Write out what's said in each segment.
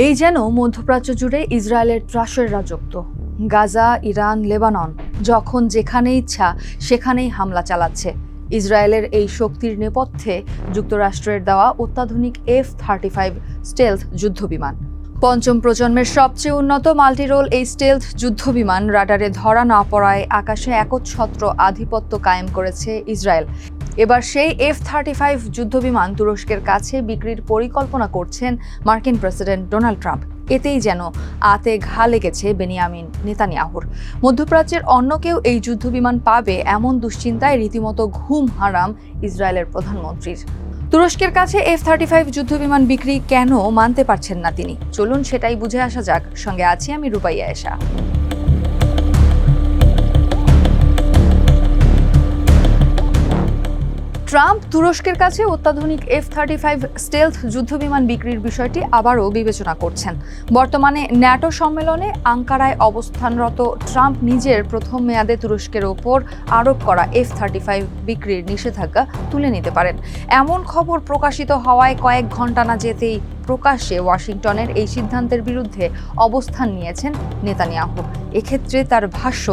এই যেন মধ্যপ্রাচ্য জুড়ে ইসরায়েলের ত্রাসের রাজত্ব। গাজা, ইরান, লেবানন যখন যেখানে ইচ্ছা সেখানেই হামলা চালাচ্ছে। ইসরায়েলের এই শক্তির নেপথ্যে যুক্তরাষ্ট্রের দেওয়া অত্যাধুনিক F-35 স্টেলথ যুদ্ধবিমান। পঞ্চম প্রজন্মের সবচেয়ে উন্নত মাল্টিরোল এই স্টেলথ যুদ্ধবিমান রাডারে ধরা না পড়ায় আকাশে একচ্ছত্র আধিপত্য কায়েম করেছে ইসরায়েল। এবার সেই F-35 যুদ্ধবিমান তুরস্কের কাছে বিক্রির পরিকল্পনা করছেন মার্কিন প্রেসিডেন্ট ডোনাল্ড ট্রাম্প। এতেই যেন আতে ঘা লেগেছে বেনিয়ামিন নেতানিয়াহুর। মধ্যপ্রাচ্যের অন্য কেউ এই যুদ্ধবিমান পাবে এমন দুশ্চিন্তায় রীতিমতো ঘুম হারাম ইসরায়েলের প্রধানমন্ত্রীর। তুরস্কের কাছে F-35 যুদ্ধবিমান বিক্রি কেন মানতে পারছেন না তিনি? চলুন সেটাই বুঝে আসা যাক। সঙ্গে আছি আমি রুবাইয়া এশা। ট্রাম্প তুরস্কের কাছে অত্যাধুনিক F-35 স্টেলথ যুদ্ধবিমান বিক্রির বিষয়টি আবারও বিবেচনা করছেন। বর্তমানে ন্যাটো সম্মেলনে আঙ্কারায় অবস্থানরত ট্রাম্প নিজের প্রথম মেয়াদে তুরস্কের ওপর আরোপ করা F-35 বিক্রির নিষেধাজ্ঞা তুলে নিতে পারেন। এমন খবর প্রকাশিত হওয়ায় কয়েক ঘণ্টা না যেতেই প্রকাশ্যে ওয়াশিংটনের এই সিদ্ধান্তের বিরুদ্ধে অবস্থান নিয়েছেন নেতানিয়াহু। এক্ষেত্রে তার ভাষ্য,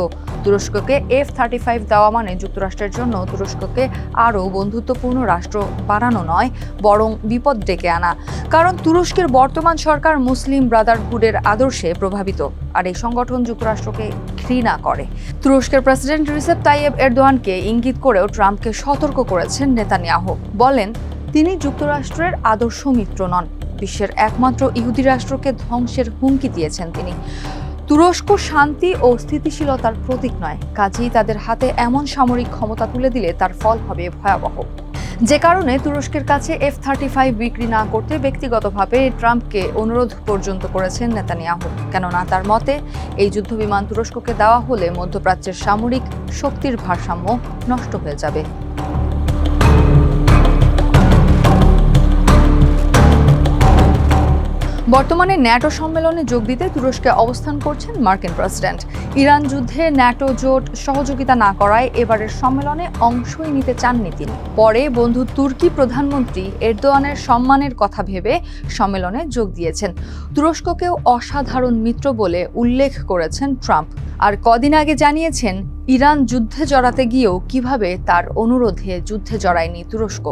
তুরস্ককে F-35 দেওয়া মানে যুক্তরাষ্ট্রের জন্য তুরস্ককে আরও বন্ধুত্বপূর্ণ রাষ্ট্র বানানো নয়, বরং বিপদ ডেকে আনা। কারণ তুরস্কের বর্তমান সরকার মুসলিম ব্রাদারহুডের আদর্শে প্রভাবিত, আর এই সংগঠন যুক্তরাষ্ট্রকে ঘৃণা করে। তুরস্কের প্রেসিডেন্ট রিসেপ তাইয়েব এরদোয়ানকে ইঙ্গিত করেও ট্রাম্পকে সতর্ক করেছেন নেতানিয়াহু। বলেন, তিনি যুক্তরাষ্ট্রের আদর্শ মিত্র নন, বিশ্বের একমাত্র ইহুদি রাষ্ট্রকে ধ্বংসের হুমকি দিয়েছেন তিনি। তুরস্ক শান্তি ও স্থিতিশীলতার প্রতীক নয়, কাজেই তাদের হাতে এমন সামরিক ক্ষমতা তুলে দিলে তার ফল হবে ভয়াবহ। যে কারণে তুরস্কের কাছে F-35 বিক্রি না করতে ব্যক্তিগতভাবে ট্রাম্পকে অনুরোধ পর্যন্ত করেছেন নেতানিয়াহু। কেননা তার মতে এই যুদ্ধবিমান তুরস্ককে দেওয়া হলে মধ্যপ্রাচ্যের সামরিক শক্তির ভারসাম্য নষ্ট হয়ে যাবে। বর্তমানে ন্যাটো সম্মেলনে যোগ দিতে তুরস্কে অবস্থান করছেন মার্কিন প্রেসিডেন্ট। ইরান যুদ্ধে ন্যাটো জোট সহযোগিতা না করায় এবারের সম্মেলনে অংশই নিতে চাননি তিনি। পরে বন্ধু তুর্কি প্রধানমন্ত্রী এরদোয়ানের সম্মানের কথা ভেবে সম্মেলনে যোগ দিয়েছেন। তুরস্ককেও অসাধারণ মিত্র বলে উল্লেখ করেছেন ট্রাম্প। আর কদিন আগে জানিয়েছেন, ইরান যুদ্ধে জড়াতে গিয়েও কিভাবে তার অনুরোধে যুদ্ধে জড়ায়নি তুরস্ক।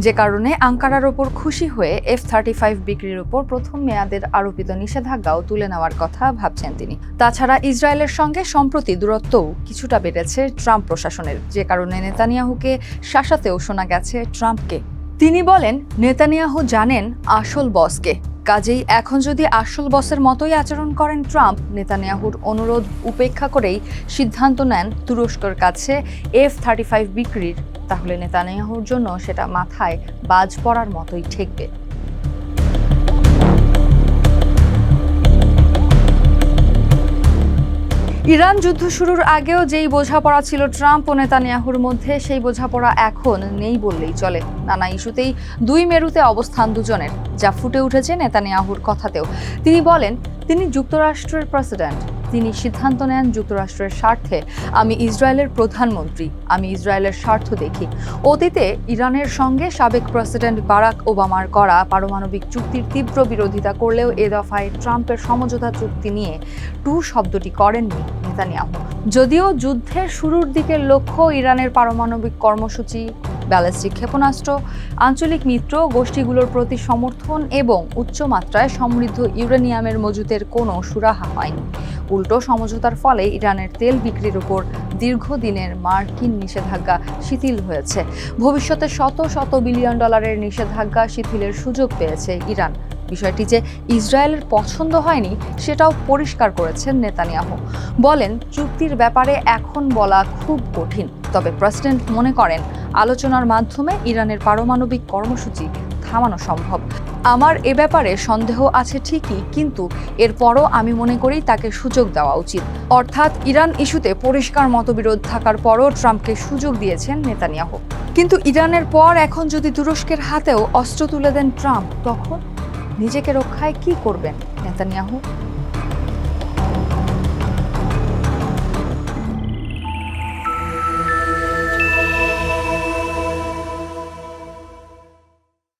যে কারণে আঙ্কারার ওপর খুশি হয়ে F-35 বিক্রির ওপর প্রথম মেয়াদের আরোপিত নিষেধাজ্ঞাও তুলে নেওয়ার কথা ভাবছেন তিনি। তাছাড়া ইসরায়েলের সঙ্গে সম্প্রতি দূরত্বও কিছুটা বেড়েছে ট্রাম্প প্রশাসনের, যে কারণে নেতানিয়াহুকে শাসাতেও শোনা গেছে ট্রাম্পকে। তিনি বলেন, নেতানিয়াহু জানেন আসল বসকে, কাজেই এখন যদি আসল বসের মতোই আচরণ করেন ট্রাম্প, নেতানিয়াহুর অনুরোধ উপেক্ষা করেই সিদ্ধান্ত নেন তুরস্কের কাছে F-35 বিক্রির, তাহলে নেতানিয়াহুর জন্য সেটা মাথায় বাজ পড়ার মতোই ঠেকবে। ইরান যুদ্ধ শুরুর আগেও যেই বোঝাপড়া ছিল ট্রাম্প ও নেতানিয়াহুর মধ্যে, সেই বোঝাপড়া এখন নেই বললেই চলে। নানা ইস্যুতেই দুই মেরুতে অবস্থান দুজনের, যা ফুটে উঠেছে নেতানিয়াহুর কথাতেও। তিনি বলেন, তিনি যুক্তরাষ্ট্রের প্রেসিডেন্ট, তিনি সিদ্ধান্ত নেন যুক্তরাষ্ট্রের স্বার্থে। আমি ইসরায়েলের প্রধানমন্ত্রী, আমি ইসরায়েলের স্বার্থ দেখি। অতীতে ইরানের সঙ্গে সাবেক প্রেসিডেন্ট বারাক ওবামার করা পারমাণবিক চুক্তির তীব্র বিরোধিতা করলেও এ দফায় ট্রাম্পের সমঝোতা চুক্তি নিয়ে টু শব্দটি করেননি নেতানিয়াহু। যদিও যুদ্ধের শুরুর দিকের লক্ষ্য ইরানের পারমাণবিক কর্মসূচি, ব্যালিস্টিক ক্ষেপণাস্ত্র, আঞ্চলিক মিত্র গোষ্ঠীগুলোর প্রতি সমর্থন এবং উচ্চমাত্রায় সমৃদ্ধ ইউরেনিয়ামের মজুতের কোনো সুরাহা হয়নি। উল্টো সমঝোতার ফলে ইরানের তেল বিক্রির উপর দীর্ঘদিনের মার্কিন নিষেধাজ্ঞা শিথিল হয়েছে। ভবিষ্যতে শত শত বিলিয়ন ডলারের নিষেধাজ্ঞা শিথিলের সুযোগ পেয়েছে ইরান। বিষয়টি যে ইসরায়েলের পছন্দ হয়নি সেটাও পরিষ্কার করেছেন নেতানিয়াহু। বলেন, চুক্তির ব্যাপারে এখন বলা খুব কঠিন, তবে প্রেসিডেন্ট মনে করেন আলোচনার মাধ্যমে ইরানের পারমাণবিক কর্মসূচি থামানো সম্ভব। আমার এ ব্যাপারে সন্দেহ আছে ঠিকই, কিন্তু এরপরও আমি মনে করি তাকে সুযোগ দেওয়া উচিত। অর্থাৎ ইরান ইস্যুতে পরিষ্কার মতবিরোধ থাকার পরও ট্রাম্পকে সুযোগ দিয়েছেন নেতানিয়াহু। কিন্তু ইরানের পর এখন যদি তুরস্কের হাতেও অস্ত্র তুলে দেন ট্রাম্প, তখন নিজেকে রক্ষায় কি করবেন নেতানিয়াহু?